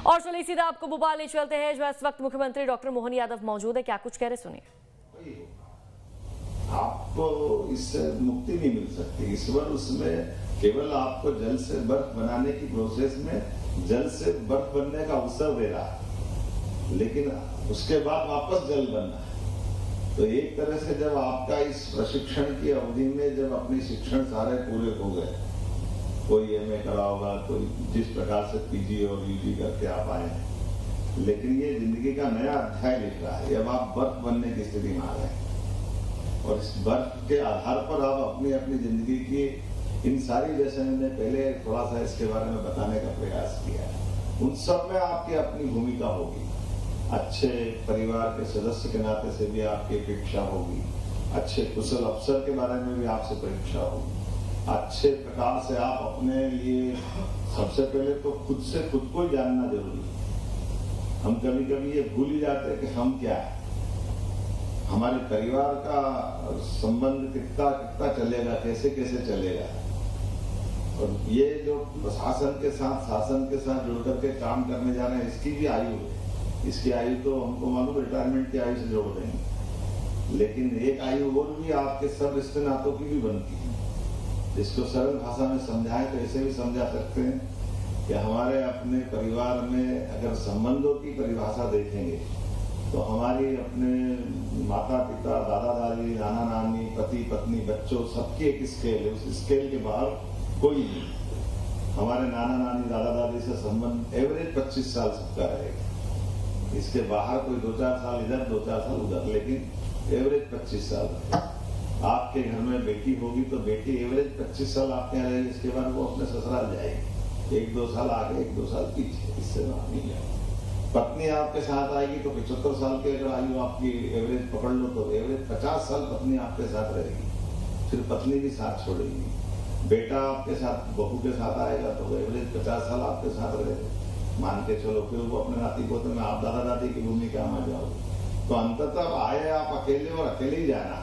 और चलिए सीधा आपको भोपाल ले चलते हैं, जो इस वक्त मुख्यमंत्री डॉक्टर मोहन यादव मौजूद है। क्या कुछ कह रहे सुनिए। आपको इससे मुक्ति नहीं मिल सकती। इस बार उसमें केवल आपको जल से बर्फ बनाने की प्रोसेस में जल से बर्फ बनने का अवसर दे रहा है, लेकिन उसके बाद वापस जल बनना है। तो एक तरह से जब आपका इस प्रशिक्षण की अवधि में जब अपने शिक्षण सारे पूरे हो गए, कोई एमए करा होगा, कोई जिस प्रकार से पीजी और यूजी करके आप आए हैं, लेकिन ये जिंदगी का नया अध्याय लिख रहा है। अब आप बर्फ बनने की स्थिति में आ गए और इस बर्फ के आधार पर आप अपनी अपनी जिंदगी की इन सारी, जैसे मैंने पहले थोड़ा सा इसके बारे में बताने का प्रयास किया, उन सब में आपकी अपनी भूमिका होगी। अच्छे परिवार के सदस्य के नाते से भी आपकी परीक्षा होगी, अच्छे कुशल अफसर के बारे में भी आपसे परीक्षा होगी। अच्छे प्रकार से आप अपने लिए सबसे पहले तो खुद से खुद को जानना जरूरी है। हम कभी कभी ये भूल ही जाते हैं कि हम क्या है, हमारे परिवार का संबंध कितना कितना चलेगा, कैसे कैसे चलेगा। और ये जो शासन के साथ जुड़ करके काम करने जा रहे हैं, इसकी भी आयु है। इसकी आयु तो हमको मालूम रिटायरमेंट की आयु से जोड़ देंगे, लेकिन एक आयु और भी आपके सब रिश्ते नातों की भी बनती है, जिसको सरल भाषा में समझाएं तो ऐसे भी समझा सकते हैं कि हमारे अपने परिवार में अगर संबंधों की परिभाषा देखेंगे तो हमारी अपने माता पिता, दादा दादी, नाना नानी, पति पत्नी, बच्चों, सबकी एक स्केल है। उस स्केल के बाहर कोई नहीं। हमारे नाना नानी, दादा दादी से संबंध एवरेज 25 साल सबका रहेगा। इसके बाहर कोई 2-4 साल इधर, 2-4 साल उधर, लेकिन एवरेज 25 साल रहेगा। आपके घर में बेटी होगी तो बेटी एवरेज 25 साल आपके यहाँ रहेगी। इसके बाद वो अपने ससुराल जाएगी, 1-2 साल आगे, 1-2 साल पीछे, इससे बाहर नहीं जाएगी। पत्नी आपके साथ आएगी तो 75 साल की अगर आयु आपकी एवरेज पकड़ लो तो एवरेज 50 साल पत्नी आपके साथ रहेगी, फिर पत्नी भी साथ छोड़ेगी। बेटा आपके साथ, बहू के साथ आएगा तो एवरेज 50 साल आपके साथ रहेगा, मान के चलो। फिर वो अपने नाती पोते में आप दादा दादी की भूमिका में जाओगे, तो अंततः आए आप अकेले और अकेले ही जाना।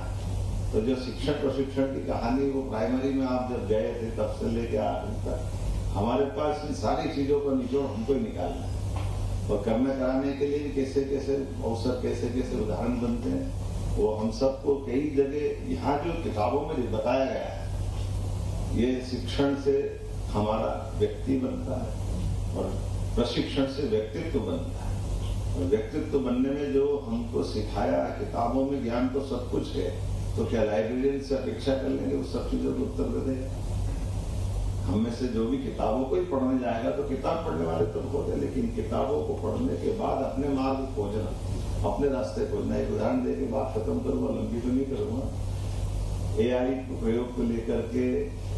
तो जो शिक्षण प्रशिक्षण की कहानी वो प्राइमरी में आप जब गए थे तब से लेके आखिर तक हमारे पास इन सारी चीजों का निचोड़ हमको ही निकालना है। और करने कराने के लिए भी कैसे कैसे अवसर, कैसे कैसे उदाहरण बनते हैं, वो हम सबको कई जगह यहाँ जो किताबों में बताया गया है, ये शिक्षण से हमारा व्यक्ति बनता है और प्रशिक्षण से व्यक्तित्व बनता है। और व्यक्तित्व बनने में जो हमको सिखाया किताबों में, ज्ञान तो सब कुछ है, तो क्या लाइब्रेरियन से अपेक्षा कर लेंगे उस सब चीजों को उत्तर दे देगा? हम में से जो भी किताबों को ही पढ़ने जाएगा तो किताब पढ़ने वाले तो होते, लेकिन किताबों को पढ़ने के बाद अपने मार्ग खोजना, अपने रास्ते खोजना। एक उदाहरण दे के बात खत्म करूंगा, लंबी तो नहीं करूंगा। AI प्रयोग को लेकर के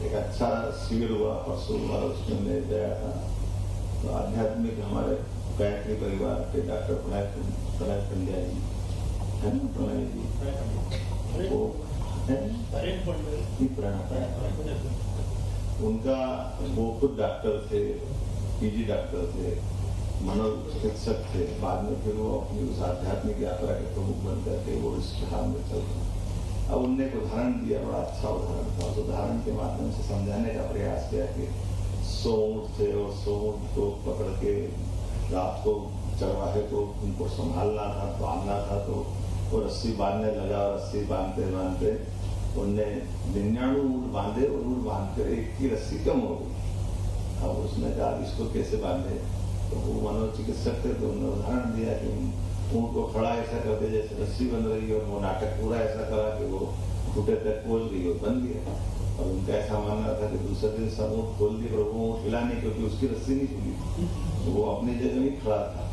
एक अच्छा शिविर हुआ परसों, उसमें मैं गया था। तो आध्यात्मिक हमारे गायत्री परिवार के डॉक्टर प्रणय पंड्या जी है ना, प्रणय जी, वो उनका, वो खुद डॉक्टर थे, पीजी डॉक्टर थे, मनोचिकित्सक थे। बाद में फिर वो अपनी उस आध्यात्मिक यात्रा के प्रमुख बन करके वो इस राह में चल रहे। अब उनने एक उदाहरण दिया, बड़ा अच्छा उदाहरण था। उस उदाहरण के माध्यम से समझाने का प्रयास किया कि 100 ऊँट थे और 100 ऊँट को पकड़ के रात को चरवाहे को उनको संभालना था, बांधना था। तो वो रस्सी बांधने लगा और रस्सी बांधते बांधते उनने 99 ऊँट बांधे और ऊँट बांधकर एक की रस्सी कम हो गई। अब उसने कहा इसको कैसे बांधे, तो वो मनोचिकित्सक थे, तो उन्होंने उदाहरण दिया कि ऊँट को खड़ा ऐसा करते जैसे रस्सी बन रही है, और वो नाटक पूरा ऐसा करा कि वो घुटे तक पहुंच गई और बन गया। और उनका ऐसा मानना था कि दूसरे दिन सब ऊँट खोल दिए, पर वो ऊँट हिला नहीं, क्योंकि उसकी रस्सी नहीं खुली, तो वो अपनी जगह ही खड़ा था।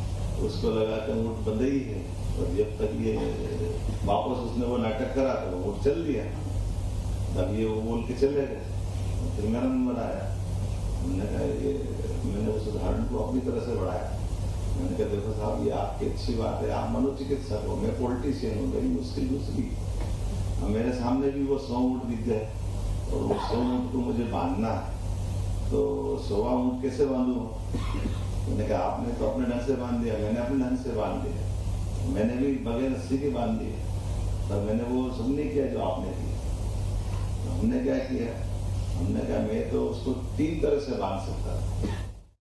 उसको लगा कि ऊँट बंद ही है, और जब तक ये वापस उसने वो नाटक करा तो वो ऊँट चल दिया। तब ये वो बोल के चले गए। फिर मेरा नंबर आया, मैंने कहा ये, मैंने उस उदाहरण को अपनी तरह से बढ़ाया। मैंने कहा देखो साहब, ये आपकी अच्छी बात है, आप मनोचिकित्सक हो, मैं पॉलिटिशियन हूँ, मेरी मुश्किल दूसरी। मेरे सामने भी वो 100 ऊँट दिख गए और वो 100 ऊँट को मुझे बांधना है, तो 100वां ऊँट कैसे बांधूं? मैंने कहा आपने तो अपने ढंग से बांध दिया, मैंने अपने ढंग से बांध दिया, मैंने भी बगैर रस्सी के बांध दिया, पर मैंने वो सब नहीं किया जो आपने किया। हमने क्या किया, हमने कहा मैं तो उसको 3 तरह से बांध सकता था।